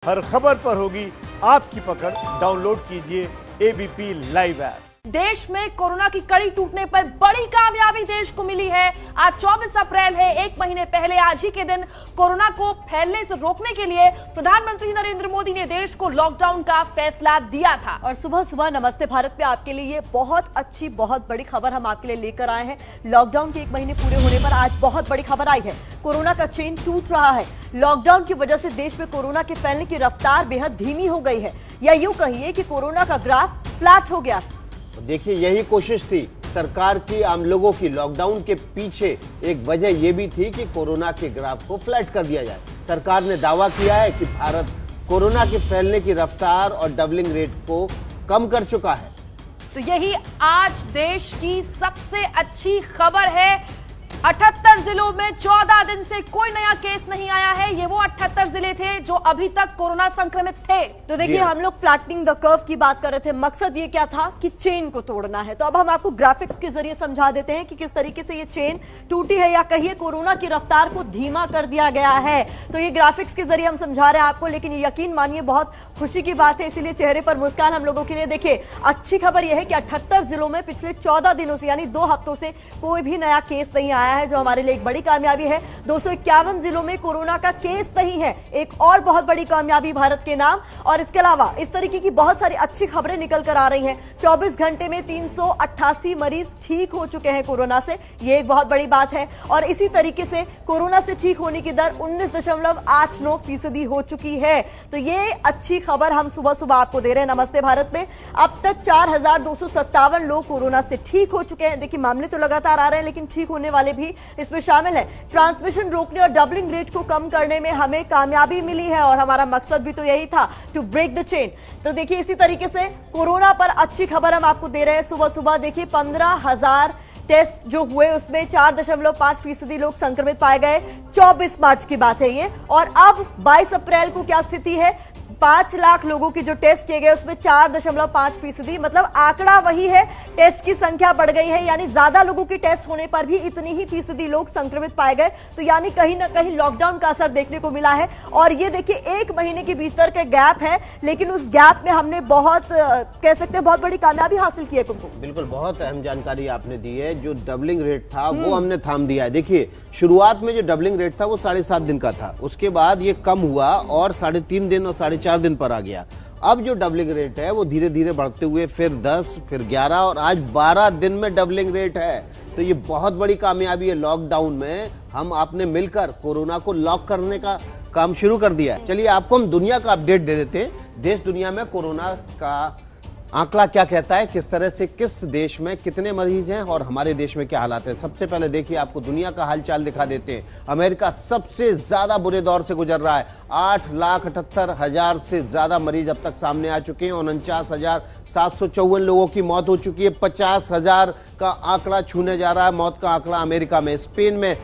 हर खबर पर होगी आपकी पकड़। डाउनलोड कीजिए एबीपी लाइव ऐप। देश में कोरोना की कड़ी टूटने पर बड़ी कामयाबी देश को मिली है। आज 24 अप्रैल है। एक महीने पहले आज ही के दिन कोरोना को फैलने से रोकने के लिए प्रधानमंत्री नरेंद्र मोदी ने देश को लॉकडाउन का फैसला दिया था। और सुबह सुबह नमस्ते भारत पे आपके लिए ये बहुत अच्छी बहुत बड़ी खबर हम आपके लिए लेकर आए हैं। लॉकडाउन के एक महीने पूरे होने पर आज बहुत बड़ी खबर आई है। कोरोना का चेन टूट रहा है। लॉकडाउन की वजह से देश में कोरोना के फैलने की रफ्तार बेहद धीमी हो गई है, या यूं कहिए कि कोरोना का ग्राफ फ्लैट हो गया। देखिए, यही कोशिश थी सरकार की, आम लोगों की। लॉकडाउन के पीछे एक वजह यह भी थी कि कोरोना के ग्राफ को फ्लैट कर दिया जाए। सरकार ने दावा किया है कि भारत कोरोना के फैलने की रफ्तार और डबलिंग रेट को कम कर चुका है। तो यही आज देश की सबसे अच्छी खबर है। 78 जिलों में 14 दिन से कोई नया केस नहीं आया है। ये वो 78 जिले थे जो अभी तक कोरोना संक्रमित थे। तो देखिए, हम लोग फ्लैटनिंग द कर्व की बात कर रहे थे। मकसद ये क्या था कि चेन को तोड़ना है। तो अब हम आपको ग्राफिक्स के जरिए समझा देते हैं कि किस तरीके से ये चेन टूटी है, या कहिए कोरोना की रफ्तार को धीमा कर दिया गया है। तो ये ग्राफिक्स के जरिए हम समझा रहे हैं आपको, लेकिन यकीन मानिए बहुत खुशी की बात है, इसीलिए चेहरे पर मुस्कान हम लोगों के लिए। देखिए, अच्छी खबर यह है कि 78 जिलों में पिछले 14 दिनों से, यानी 2 हफ्तों से कोई भी नया केस नहीं आया है, जो हमारे लिए एक बड़ी कामयाबी है। 251 जिलों में कोरोना का केस नहीं है, एक और बहुत बड़ी कामयाबी भारत के नाम। और इसके अलावा इस तरीके की बहुत सारी अच्छी खबरें निकल कर आ रही हैं। 24 घंटे में 388 मरीज ठीक हो चुके हैं कोरोना से, ये एक बहुत बड़ी बात है। और इसी तरीके से कोरोना से ठीक होने की दर 19.89% हो चुकी है। तो ये अच्छी खबर हम सुबह सुबह आपको दे रहे हैं नमस्ते भारत में। अब तक 4257 लोग कोरोना से ठीक हो चुके हैं। देखिए, मामले तो लगातार आ रहे हैं, लेकिन ठीक होने वाले भी इसमें शामिल है। ट्रांसमिशन रोकने और डबलिंग रेट को कम करने में हमें कामयाबी मिली है, और हमारा मकसद भी तो यही था, टू ब्रेक द चेन। तो देखिए, इसी तरीके से कोरोना पर अच्छी खबर हम आपको दे रहे हैं सुबह सुबह। देखिए, 15,000 टेस्ट जो हुए उसमें 4.5% लोग संक्रमित पाए गए। 24 मार्च की बात है ये। और अब 22 अप्रैल को क्या स्थिति है? 5 लाख लोगों की जो टेस्ट किए गए उसमें 4.5%, मतलब आंकड़ा वही है, टेस्ट की संख्या बढ़ गई है। यानी ज्यादा लोगों की टेस्ट होने पर भी इतनी ही फीसदी लोग संक्रमित पाए गए। तो यानी कहीं ना कहीं लॉकडाउन का असर देखने को मिला है। और ये देखिए, 1 महीने के भीतर का गैप है, लेकिन उस गैप में हमने बहुत कह सकते हैं बहुत बड़ी कामयाबी हासिल की है। कुमकुम, बिल्कुल, बहुत अहम जानकारी आपने दी है। जो डबलिंग रेट था वो हमने थाम दिया है। देखिए, शुरुआत में जो डबलिंग रेट था वो 7.5 दिन का था, उसके बाद ये कम हुआ और 3.5 दिन और 4.5 दिन पर आ गया। अब जो डबलिंग रेट है वो धीरे धीरे बढ़ते हुए फिर 10, फिर 11 और आज 12 दिन में डबलिंग रेट है। तो ये बहुत बड़ी कामयाबी है। लॉकडाउन में हम आपने मिलकर कोरोना को लॉक करने का काम शुरू कर दिया है। चलिए, आपको हम दुनिया का अपडेट दे देते हैं। देश दुनिया में कोरोना का आंकड़ा क्या कहता है, किस तरह से किस देश में कितने मरीज हैं और हमारे देश में क्या हालात है। सबसे पहले देखिए, आपको दुनिया का हालचाल दिखा देते हैं। अमेरिका सबसे ज्यादा बुरे दौर से गुजर रहा है। 8,78,000 से ज्यादा मरीज अब तक सामने आ चुके हैं। 49,754 लोगों की मौत हो चुकी है। 50,000 का आंकड़ा छूने जा रहा है, मौत का आंकड़ा अमेरिका में। स्पेन में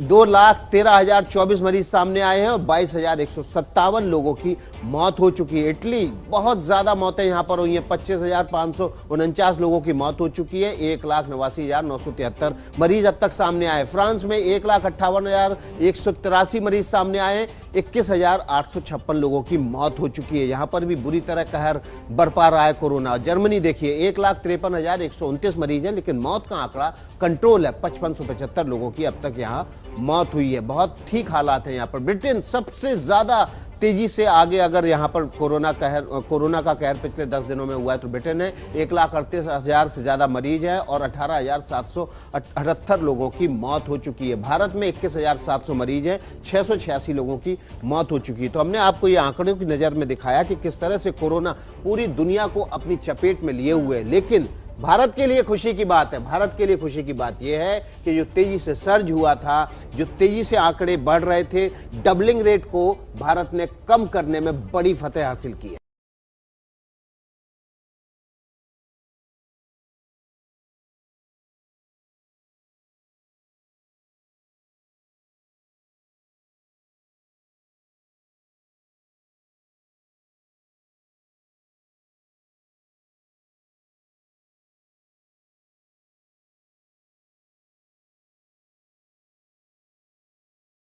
2,13,024 मरीज सामने आए हैं और 22,157 लोगों की मौत हो चुकी है। इटली, बहुत ज्यादा मौतें यहां पर हुई हैं। 25,549 लोगों की मौत हो चुकी है। 1,89,973 मरीज अब तक सामने आए। फ्रांस में 1,58,183 मरीज सामने आए। 21,856 लोगों की मौत हो चुकी है। यहां पर भी बुरी तरह कहर बरपा रहा है कोरोना। जर्मनी देखिए, 1,53,129 मरीज हैं, लेकिन मौत का आंकड़ा कंट्रोल है। 5575 लोगों की अब तक यहाँ मौत हुई है। बहुत ठीक हालात है यहाँ पर। ब्रिटेन सबसे ज्यादा तेजी से आगे, अगर यहाँ पर कोरोना का कहर पिछले 10 दिनों में हुआ है तो ब्रिटेन है। 1,38,000 से ज्यादा मरीज हैं और 18,778 लोगों की मौत हो चुकी है। भारत में 21,700 मरीज हैं, 686 लोगों की मौत हो चुकी है। तो हमने आपको ये आंकड़ों की नजर में दिखाया कि किस तरह से कोरोना पूरी दुनिया को अपनी चपेट में लिए हुए है। लेकिन भारत के लिए खुशी की बात है, भारत के लिए खुशी की बात यह है कि जो तेजी से सर्ज हुआ था, जो तेजी से आंकड़े बढ़ रहे थे, डबलिंग रेट को भारत ने कम करने में बड़ी फतेह हासिल की है।